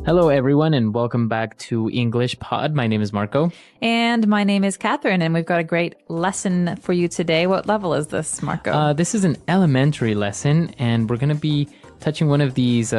Hello, everyone, and welcome back to English Pod. My name is Marco. And my name is Catherine, and we've got a great lesson for you today. What level is this, Marco? This is an elementary lesson, and we're going to be touching one of these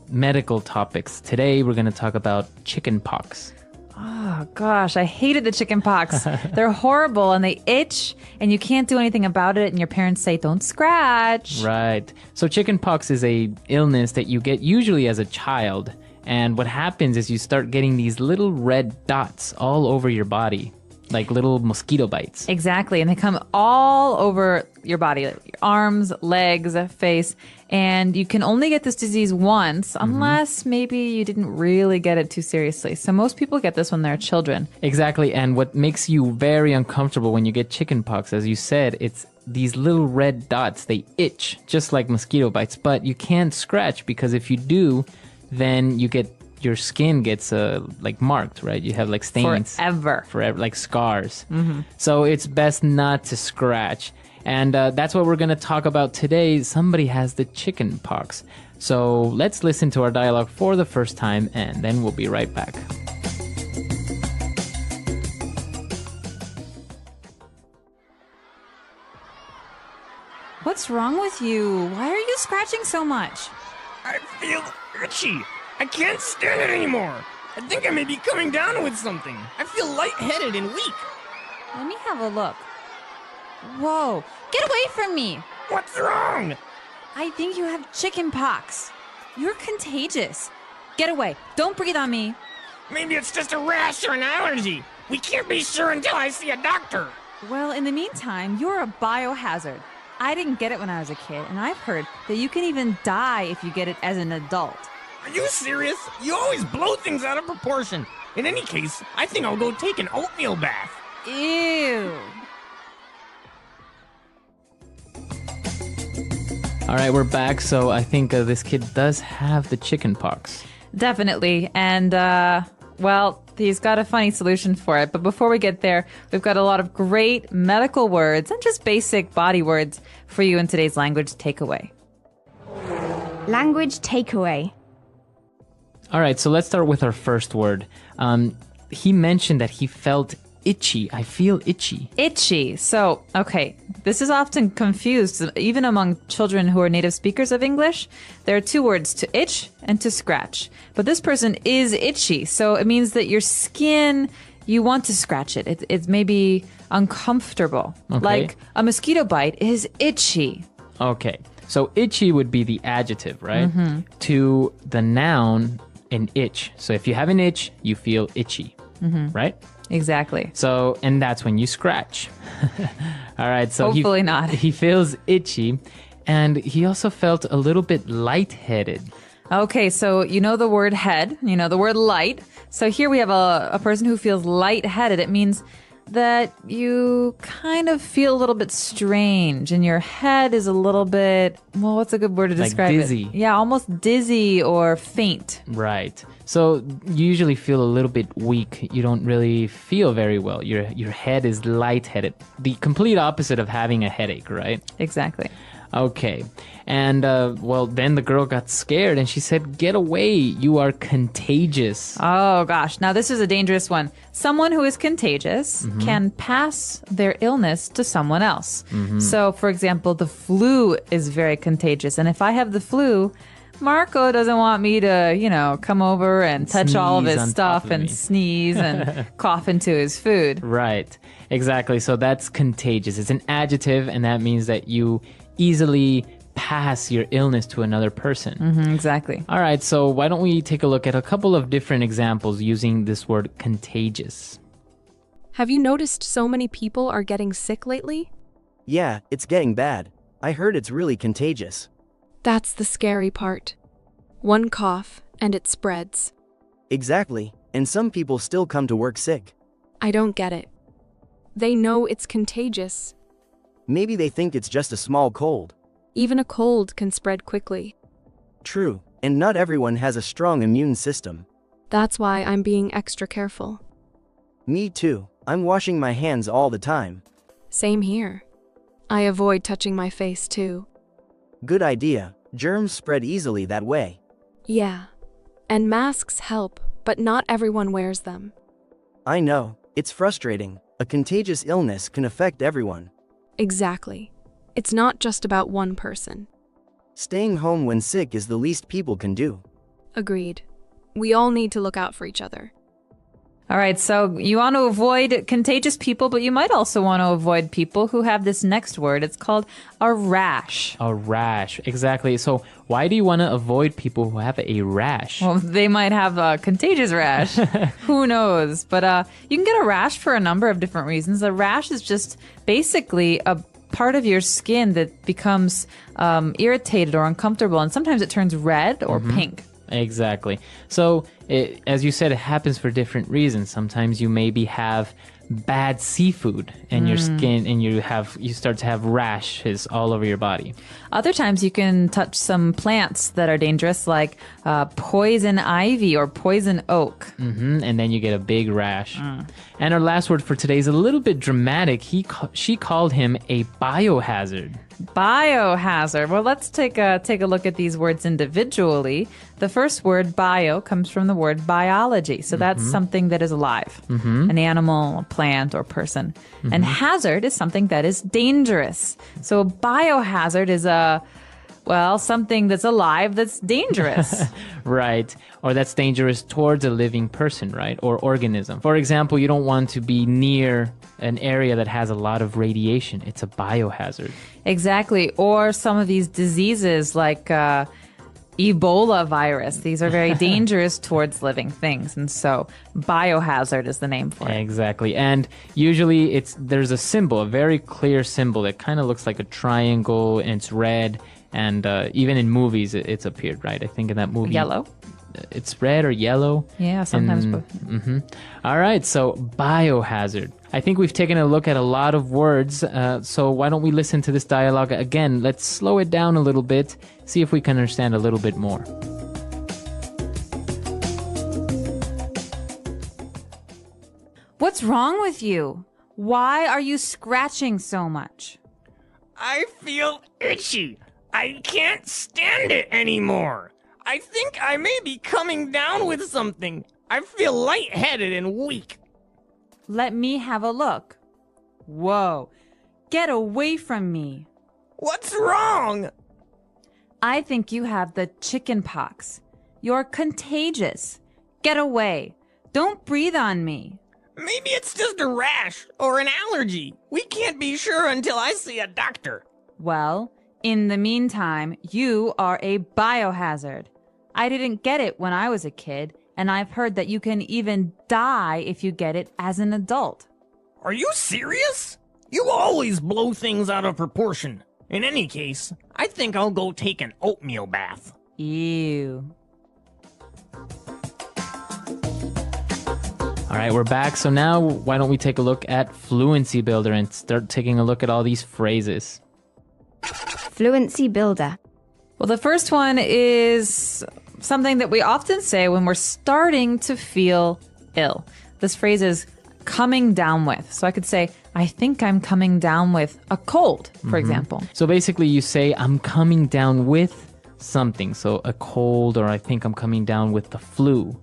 medical topics. Today, we're going to talk about chicken pox. Oh, gosh, I hated the chicken pox. They're horrible, and they itch, and you can't do anything about it, and your parents say, don't scratch. Right. So chicken pox is a illness that you get usually as a child. And what happens is you start getting these little red dots all over your body, like little mosquito bites. Exactly. And they come all over your body, like your arms, legs, face. And you can only get this disease once, unless maybe you didn't really get it too seriously. So most people get this when they're children. Exactly. And what makes you very uncomfortable when you get chicken pox, as you said, it's these little red dots. They itch just like mosquito bites, but you can't scratch because if you do, then your skin gets like marked, right? You have like stains Forever, like scars. So it's best not to scratch. And that's what we're going to talk about today. Somebody has the chicken pox. So let's listen to our dialogue for the first time, and then we'll be right back. What's wrong with you? Why are you scratching so much? I feel itchy. I can't stand it anymore. I think I may be coming down with something. I feel lightheaded and weak. Let me have a look. Whoa, get away from me. What's wrong? I think you have chicken pox. You're contagious. Get away. Don't breathe on me. Maybe it's just a rash or an allergy. We can't be sure until I see a doctor. Well, in the meantime, you're a biohazard. I didn't get it when I was a kid, and I've heard that you can even die if you get it as an adult. Are you serious? You always blow things out of proportion. In any case, I think I'll go take an oatmeal bath. Ew. All right, we're back. So I think this kid does have the chicken pox. Definitely. And, well, he's got a funny solution for it. But before we get there, we've got a lot of great medical words and just basic body words for you in today's language takeaway. Language takeaway. All right, so let's start with our first word. He mentioned that he felt itchy. I feel itchy. Itchy. So, okay, this is often confused, even among children who are native speakers of English. There are two words, to itch and to scratch. But this person is itchy, so it means that your skin, you want to scratch it. It's maybe uncomfortable. Okay. Like a mosquito bite is itchy. Okay, so itchy would be the adjective, right? To the noun, an itch. So if you have an itch, you feel itchy, right? Exactly. So, and that's when you scratch. All right, so Hopefully not. He feels itchy, and he also felt a little bit lightheaded. Okay, so you know the word head, you know the word light. So here we have a person who feels lightheaded. It means that you kind of feel a little bit strange and your head is a little bit, well, what's a good word to describe dizzy. it? Yeah, almost dizzy or faint. Right. So you usually feel a little bit weak. You don't really feel very well. Your head is lightheaded. The complete opposite of having a headache, right? Exactly. Okay. And, well, then the girl got scared and she said, "Get away. You are contagious." Oh, gosh. Now, this is a dangerous one. Someone who is contagious can pass their illness to someone else. So, for example, the flu is very contagious. And if I have the flu, Marco doesn't want me to, come over and touch all of Sneeze his on stuff top of and me. sneeze and cough into his food. Right. Exactly. So that's contagious. It's an adjective, and that means that you easily pass your illness to another person. Exactly. All right, so why don't we take a look at a couple of different examples using this word contagious. Have you noticed so many people are getting sick lately? Yeah, it's getting bad. I heard it's really contagious. That's the scary part. One cough, and it spreads. Exactly, and some people still come to work sick. I don't get it. They know it's contagious. Maybe they think it's just a small cold. Even a cold can spread quickly. True, and not everyone has a strong immune system. That's why I'm being extra careful. Me too. I'm washing my hands all the time. Same here. I avoid touching my face too. Good idea. Germs spread easily that way. Yeah. And masks help, but not everyone wears them. I know, it's frustrating. A contagious illness can affect everyone. Exactly. It's not just about one person. Staying home when sick is the least people can do. Agreed. We all need to look out for each other. All right, so you want to avoid contagious people, but you might also want to avoid people who have this next word. It's called a rash. A rash, exactly. So why do you want to avoid people who have a rash? Well, they might have a contagious rash. Who knows? But you can get a rash for a number of different reasons. A rash is just basically a part of your skin that becomes irritated or uncomfortable, and sometimes it turns red or pink. Exactly. So, as you said, it happens for different reasons. Sometimes you maybe have bad seafood and your skin, and you start to have rashes all over your body. Other times you can touch some plants that are dangerous, like poison ivy or poison oak. And then you get a big rash. And our last word for today is a little bit dramatic. She called him a biohazard. Biohazard. Well, let's take a look at these words individually. The first word, bio, comes from the word biology. So that's something that is alive, an animal, a plant, or person. And hazard is something that is dangerous. So a biohazard is something that's alive that's dangerous. Right. Or that's dangerous towards a living person, right? Or organism. For example, you don't want to be near an area that has a lot of radiation. It's a biohazard. Exactly. Or some of these diseases like Ebola virus. These are very dangerous towards living things. And so biohazard is the name for it. Exactly. And usually there's a symbol, a very clear symbol that kind of looks like a triangle, and it's red. And even in movies, it's appeared, right? I think in that movie. Yellow. It's red or yellow. Yeah, sometimes both. All right, so biohazard. I think we've taken a look at a lot of words, so why don't we listen to this dialogue again? Let's slow it down a little bit, see if we can understand a little bit more. What's wrong with you? Why are you scratching so much? I feel itchy. I can't stand it anymore. I think I may be coming down with something. I feel lightheaded and weak. Let me have a look. Whoa. Get away from me. What's wrong? I think you have the chicken pox. You're contagious. Get away. Don't breathe on me. Maybe it's just a rash or an allergy. We can't be sure until I see a doctor. Well, in the meantime, you are a biohazard. I didn't get it when I was a kid, and I've heard that you can even die if you get it as an adult. Are you serious? You always blow things out of proportion. In any case, I think I'll go take an oatmeal bath. Ew. All right, we're back. So now why don't we take a look at Fluency Builder and start taking a look at all these phrases. Fluency Builder. Well, the first one is something that we often say when we're starting to feel ill. This phrase is coming down with. So I could say, I think I'm coming down with a cold, for example. So basically you say, I'm coming down with something. So a cold, or I think I'm coming down with the flu.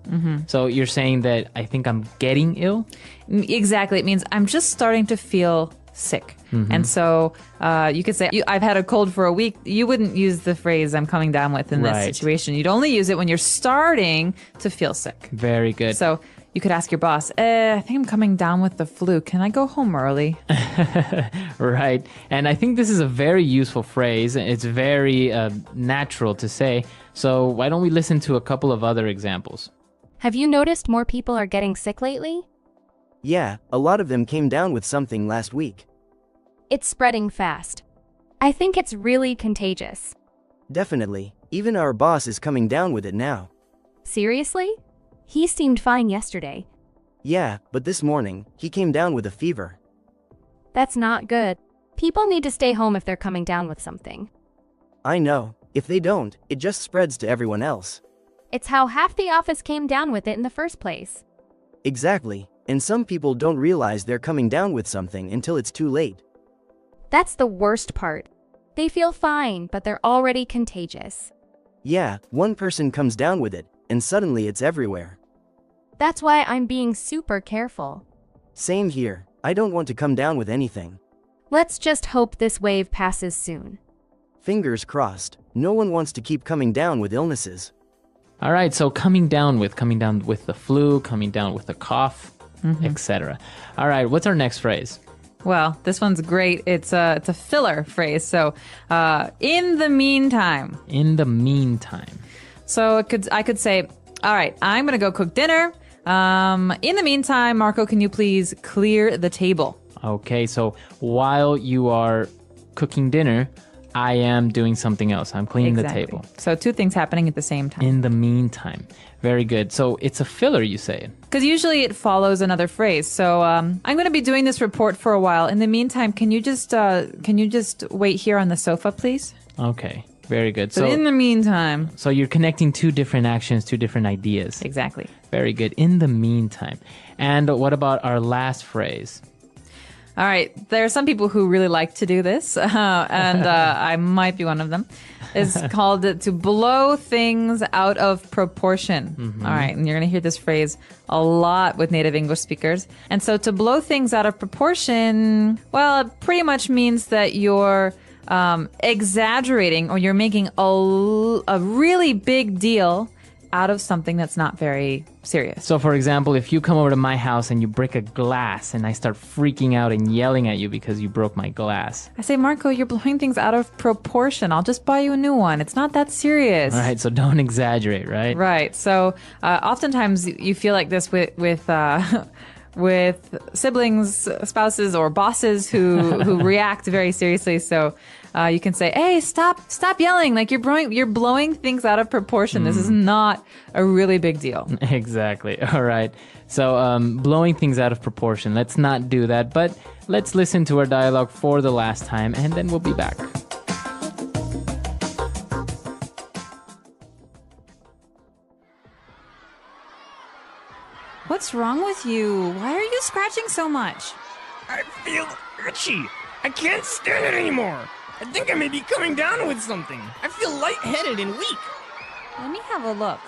So you're saying that I think I'm getting ill? Exactly. It means I'm just starting to feel sick. And so you could say, I've had a cold for a week. You wouldn't use the phrase I'm coming down with in this situation. You'd only use it when you're starting to feel sick. Very good. So you could ask your boss, I think I'm coming down with the flu. Can I go home early? Right. And I think this is a very useful phrase. It's very natural to say. So why don't we listen to a couple of other examples? Have you noticed more people are getting sick lately? Yeah, a lot of them came down with something last week. It's spreading fast. I think it's really contagious. Definitely. Even our boss is coming down with it now. Seriously? He seemed fine yesterday. Yeah, but this morning, he came down with a fever. That's not good. People need to stay home if they're coming down with something. I know. If they don't, it just spreads to everyone else. It's how half the office came down with it in the first place. Exactly. And some people don't realize they're coming down with something until it's too late. That's the worst part. They feel fine, but they're already contagious. Yeah, one person comes down with it, and suddenly it's everywhere. That's why I'm being super careful. Same here. I don't want to come down with anything. Let's just hope this wave passes soon. Fingers crossed. No one wants to keep coming down with illnesses. All right, so coming down with the flu, coming down with a cough, etc. All right, what's our next phrase? Well, this one's great. It's a filler phrase. So, in the meantime. In the meantime. So I could say, all right, I'm going to go cook dinner. In the meantime, Marco, can you please clear the table? Okay, so while you are cooking dinner, I am doing something else. I'm cleaning the table. So two things happening at the same time. In the meantime. Very good. So it's a filler, you say? Because usually it follows another phrase. So I'm going to be doing this report for a while. In the meantime, can you just wait here on the sofa, please? Okay, very good. So in the meantime. So you're connecting two different actions, two different ideas. Exactly. Very good. In the meantime. And what about our last phrase? All right. There are some people who really like to do this, and I might be one of them. It's called to blow things out of proportion. All right. And you're going to hear this phrase a lot with native English speakers. And so to blow things out of proportion, well, it pretty much means that you're exaggerating or you're making a really big deal out of something that's not very serious. So, for example, if you come over to my house and you break a glass and I start freaking out and yelling at you because you broke my glass. I say, Marco, you're blowing things out of proportion. I'll just buy you a new one. It's not that serious. All right, so don't exaggerate, right? Right. So, oftentimes you feel like this with siblings, spouses, or bosses who react very seriously. So you can say, "Hey, stop yelling! Like you're blowing things out of proportion. This is not a really big deal." Exactly. All right. So blowing things out of proportion. Let's not do that. But let's listen to our dialogue for the last time, and then we'll be back. What's wrong with you? Why are you scratching so much? I feel itchy. I can't stand it anymore. I think I may be coming down with something. I feel lightheaded and weak. Let me have a look.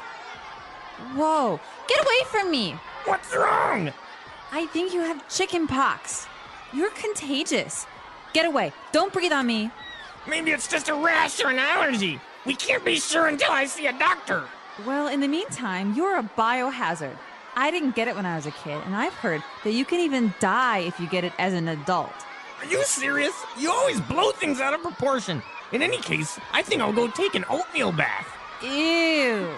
Whoa, get away from me. What's wrong? I think you have chicken pox. You're contagious. Get away. Don't breathe on me. Maybe it's just a rash or an allergy. We can't be sure until I see a doctor. Well, in the meantime, you're a biohazard. I didn't get it when I was a kid, and I've heard that you can even die if you get it as an adult. Are you serious? You always blow things out of proportion. In any case, I think I'll go take an oatmeal bath. Ew.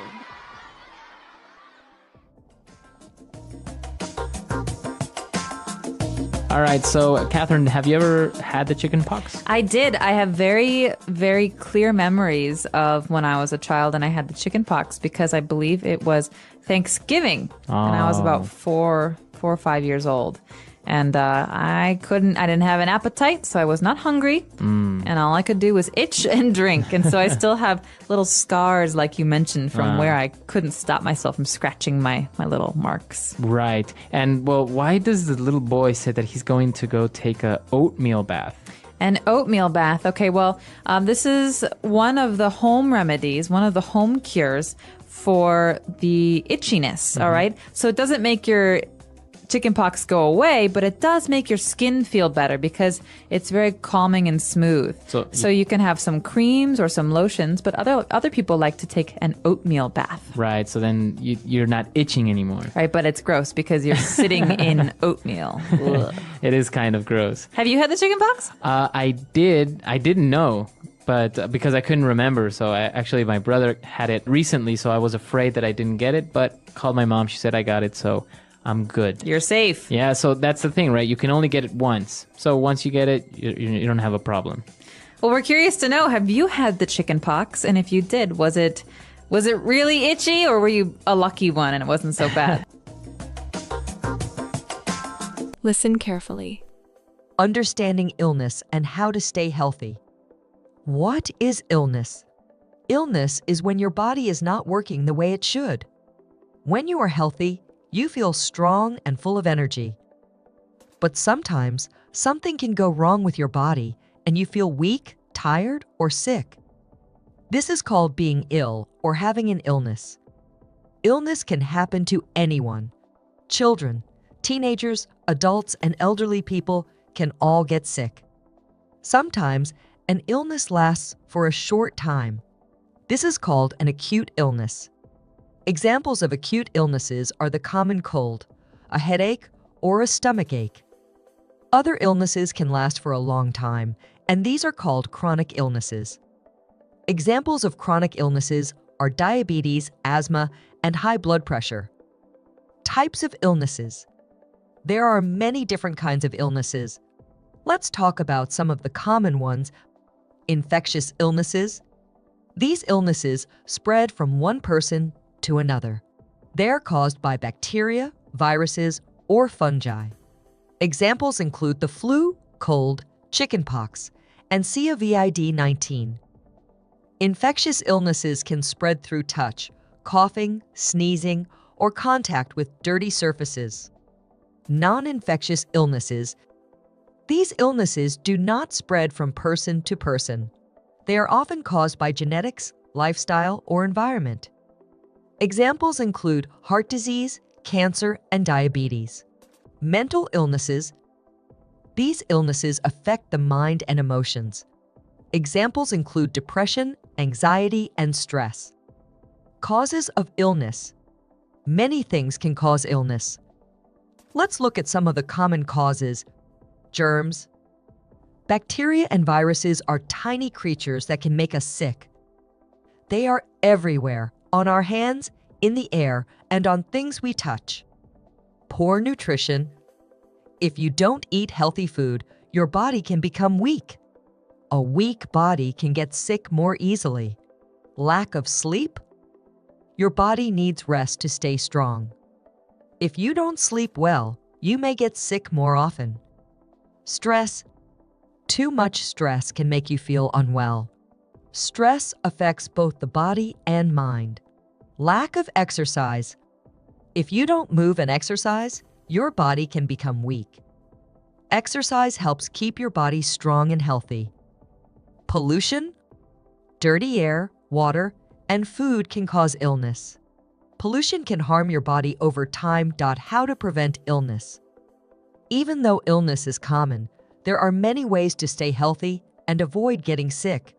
All right, so Catherine, have you ever had the chicken pox? I did. I have very, very clear memories of when I was a child and I had the chicken pox because I believe it was Thanksgiving. And I was about 4 or 5 years old. And I didn't have an appetite, so I was not hungry. And all I could do was itch and drink. And so I still have little scars, like you mentioned, from where I couldn't stop myself from scratching my little marks. Right. And, well, why does the little boy say that he's going to go take a oatmeal bath? An oatmeal bath. Okay, well, this is one of the home remedies, one of the home cures for the itchiness, all right? So it doesn't make your chickenpox go away, but it does make your skin feel better because it's very calming and smooth. So you can have some creams or some lotions, but other people like to take an oatmeal bath. Right, so then you're not itching anymore. Right, but it's gross because you're sitting in oatmeal. It is kind of gross. Have you had the chickenpox? I didn't know. But because I couldn't remember, so my brother had it recently, so I was afraid that I didn't get it, but called my mom, she said I got it, so I'm good. You're safe. Yeah, so that's the thing, right? You can only get it once. So once you get it, you don't have a problem. Well, we're curious to know, have you had the chicken pox? And if you did, was it really itchy or were you a lucky one and it wasn't so bad? Listen carefully. Understanding illness and how to stay healthy. What is illness? Illness is when your body is not working the way it should. When you are healthy, you feel strong and full of energy. But sometimes, something can go wrong with your body and you feel weak, tired, or sick. This is called being ill or having an illness. Illness can happen to anyone. Children, teenagers, adults, and elderly people can all get sick. Sometimes, an illness lasts for a short time. This is called an acute illness. Examples of acute illnesses are the common cold, a headache, or a stomach ache. Other illnesses can last for a long time, and these are called chronic illnesses. Examples of chronic illnesses are diabetes, asthma, and high blood pressure. Types of illnesses. There are many different kinds of illnesses. Let's talk about some of the common ones. Infectious illnesses. These illnesses spread from one person to another. They are caused by bacteria, viruses, or fungi. Examples include the flu, cold, chickenpox, and COVID-19. Infectious illnesses can spread through touch, coughing, sneezing, or contact with dirty surfaces. Non-infectious illnesses. These illnesses do not spread from person to person. They are often caused by genetics, lifestyle, or environment. Examples include heart disease, cancer, and diabetes. Mental illnesses. These illnesses affect the mind and emotions. Examples include depression, anxiety, and stress. Causes of illness. Many things can cause illness. Let's look at some of the common causes. Germs. Bacteria and viruses are tiny creatures that can make us sick. They are everywhere, on our hands, in the air, and on things we touch. Poor nutrition. If you don't eat healthy food, your body can become weak. A weak body can get sick more easily. Lack of sleep. Your body needs rest to stay strong. If you don't sleep well, you may get sick more often. Stress. Too much stress can make you feel unwell. Stress affects both the body and mind. Lack of exercise. If you don't move and exercise, your body can become weak. Exercise helps keep your body strong and healthy. Pollution. Dirty air, water, and food can cause illness. Pollution can harm your body over time. How to prevent illness. Even though illness is common, there are many ways to stay healthy and avoid getting sick.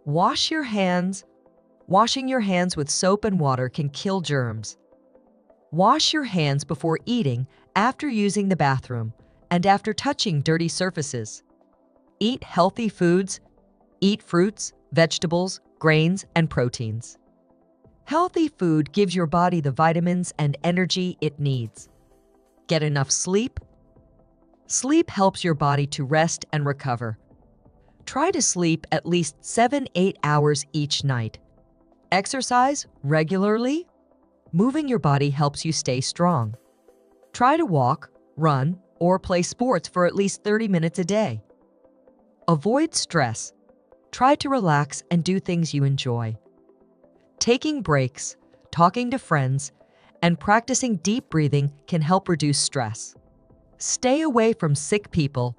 Wash your hands. Washing your hands with soap and water can kill germs. Wash your hands before eating, after using the bathroom, and after touching dirty surfaces. Eat healthy foods. Eat fruits, vegetables, grains, and proteins. Healthy food gives your body the vitamins and energy it needs. Get enough sleep. Sleep helps your body to rest and recover. Try to sleep at least 7-8 hours each night. Exercise regularly. Moving your body helps you stay strong. Try to walk, run, or play sports for at least 30 minutes a day. Avoid stress. Try to relax and do things you enjoy. Taking breaks, talking to friends, and practicing deep breathing can help reduce stress. Stay away from sick people.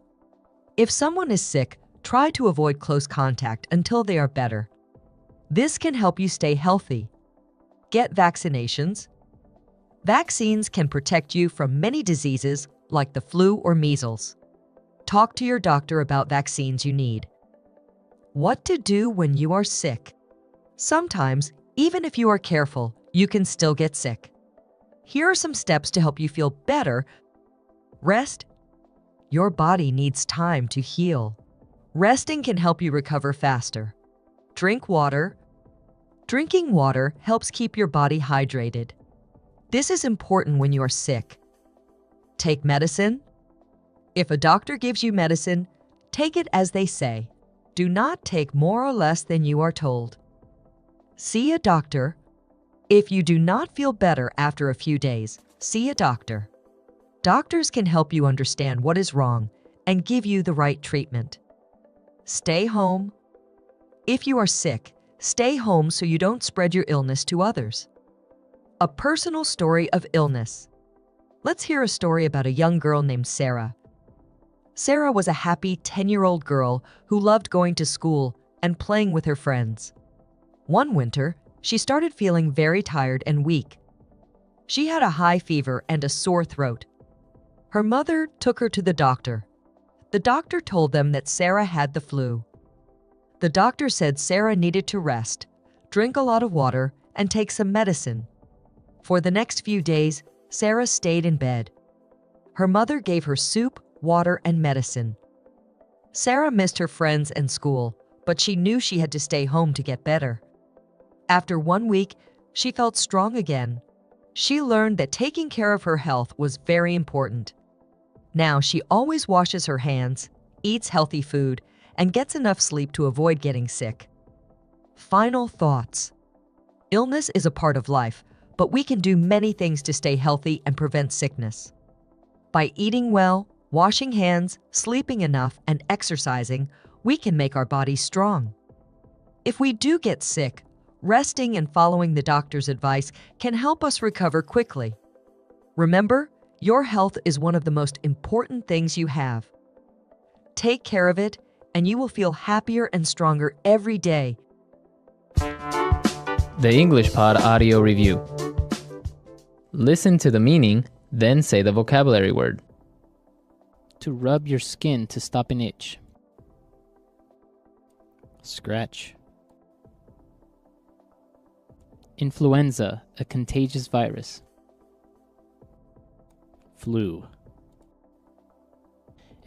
If someone is sick, try to avoid close contact until they are better. This can help you stay healthy. Get vaccinations. Vaccines can protect you from many diseases like the flu or measles. Talk to your doctor about vaccines you need. What to do when you are sick. Sometimes, even if you are careful, you can still get sick. Here are some steps to help you feel better. Rest. Your body needs time to heal. Resting can help you recover faster. Drink water. Drinking water helps keep your body hydrated. This is important when you are sick. Take medicine. If a doctor gives you medicine, take it as they say. Do not take more or less than you are told. See a doctor. If you do not feel better after a few days, see a doctor. Doctors can help you understand what is wrong and give you the right treatment. Stay home. If you are sick, stay home so you don't spread your illness to others. A personal story of illness. Let's hear a story about a young girl named Sarah. Sarah was a happy 10-year-old girl who loved going to school and playing with her friends. One winter, she started feeling very tired and weak. She had a high fever and a sore throat. Her mother took her to the doctor. The doctor told them that Sarah had the flu. The doctor said Sarah needed to rest, drink a lot of water, and take some medicine. For the next few days, Sarah stayed in bed. Her mother gave her soup, water, and medicine. Sarah missed her friends and school, but she knew she had to stay home to get better. After 1 week, she felt strong again. She learned that taking care of her health was very important. Now she always washes her hands, eats healthy food, and gets enough sleep to avoid getting sick. Final thoughts. Illness is a part of life, but we can do many things to stay healthy and prevent sickness. By eating well, washing hands, sleeping enough, and exercising, we can make our bodies strong. If we do get sick, resting and following the doctor's advice can help us recover quickly. Remember, your health is one of the most important things you have. Take care of it, and you will feel happier and stronger every day. The English Pod Audio Review. Listen to the meaning, then say the vocabulary word. To rub your skin to stop an itch. Scratch. Influenza, a contagious virus. Flu.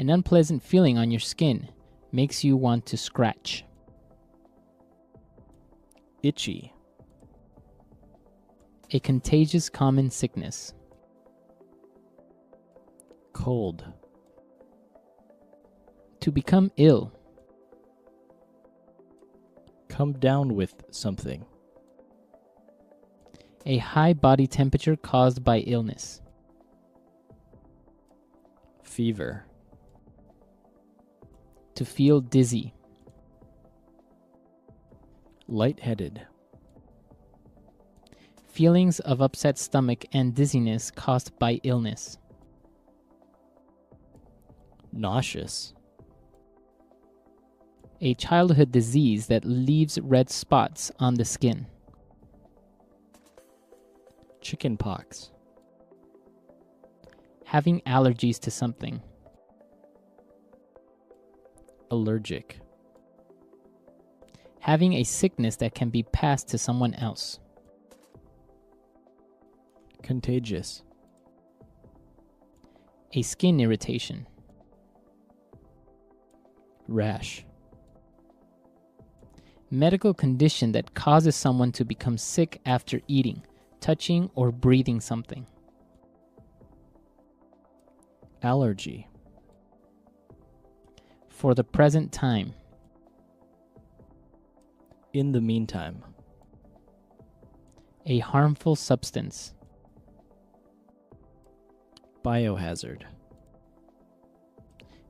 An unpleasant feeling on your skin makes you want to scratch. Itchy. A contagious common sickness. Cold. To become ill. Come down with something. A high body temperature caused by illness. Fever. To feel dizzy. Lightheaded. Feelings of upset stomach and dizziness caused by illness. Nauseous. A childhood disease that leaves red spots on the skin. Chickenpox. Having allergies to something. Allergic. Having a sickness that can be passed to someone else. Contagious. A skin irritation. Rash. Medical condition that causes someone to become sick after eating, touching, or breathing something. Allergy. For the present time. In the meantime. A harmful substance. Biohazard.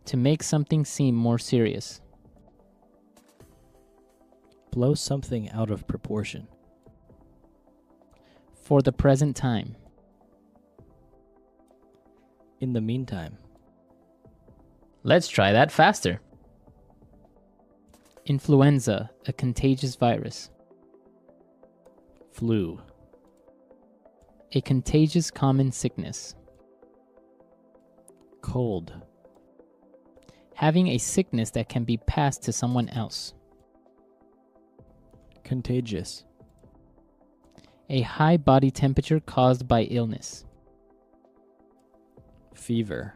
To make something seem more serious. Blow something out of proportion. For the present time. In the meantime. Let's try that faster. Influenza, a contagious virus. Flu. A contagious common sickness. Cold. Having a sickness that can be passed to someone else. Contagious. A high body temperature caused by illness. Fever.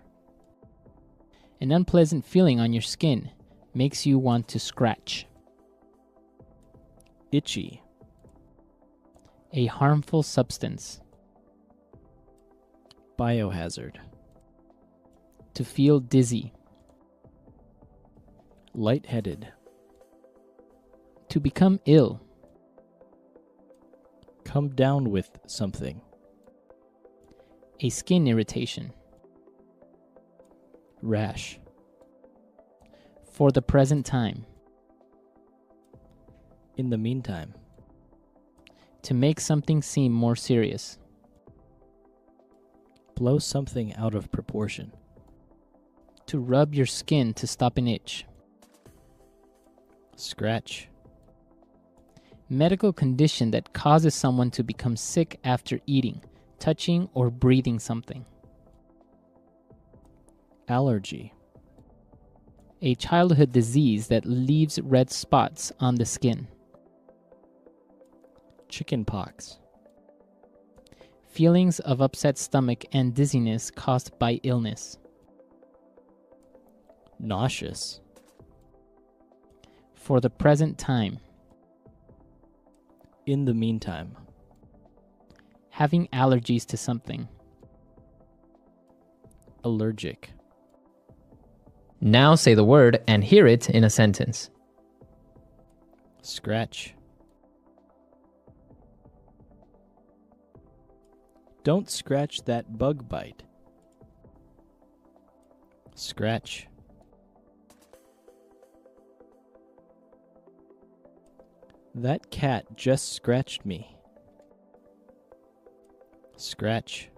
An unpleasant feeling on your skin makes you want to scratch. Itchy. A harmful substance. Biohazard. To feel dizzy. Lightheaded. To become ill. Come down with something. A skin irritation. Rash. For the present time. In the meantime. To make something seem more serious. Blow something out of proportion. To rub your skin to stop an itch. Scratch. Medical condition that causes someone to become sick after eating, touching or breathing something. Allergy. A childhood disease that leaves red spots on the skin. Chickenpox. Feelings of upset stomach and dizziness caused by illness. Nauseous. For the present time. In the meantime. Having allergies to something. Allergic. Now say the word and hear it in a sentence. Scratch. Don't scratch that bug bite. Scratch. That cat just scratched me. Scratch.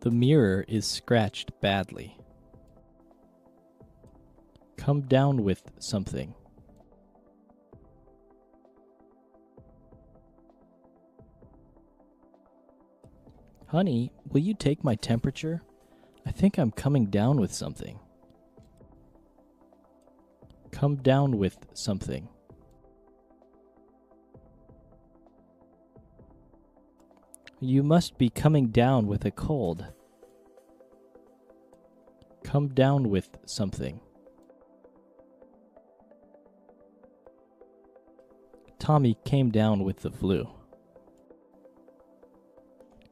The mirror is scratched badly. Come down with something. Honey, will you take my temperature? I think I'm coming down with something. Come down with something. You must be coming down with a cold. Come down with something. Tommy came down with the flu.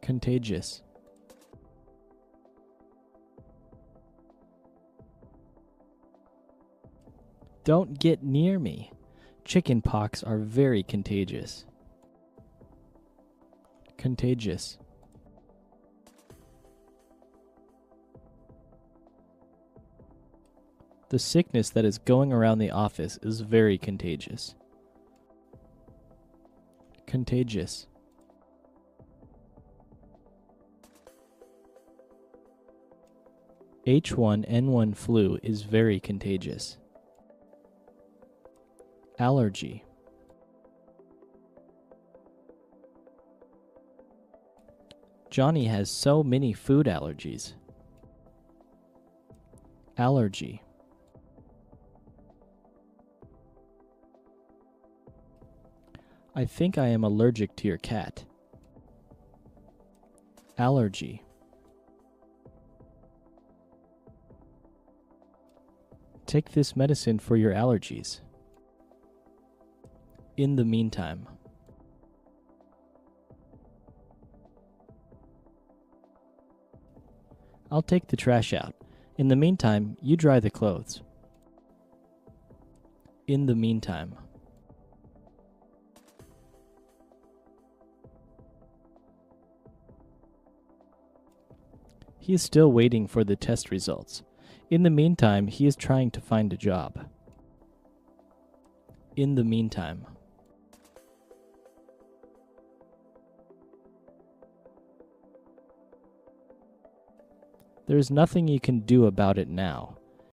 Contagious. Don't get near me. Chickenpox are very contagious. Contagious. The sickness that is going around the office is very contagious. Contagious. H1N1 flu is very contagious. Allergy. Johnny has so many food allergies. Allergy. I think I am allergic to your cat. Allergy. Take this medicine for your allergies. In the meantime. I'll take the trash out. In the meantime, you dry the clothes. In the meantime. He is still waiting for the test results. In the meantime, he is trying to find a job. In the meantime. There is nothing you can do about it now.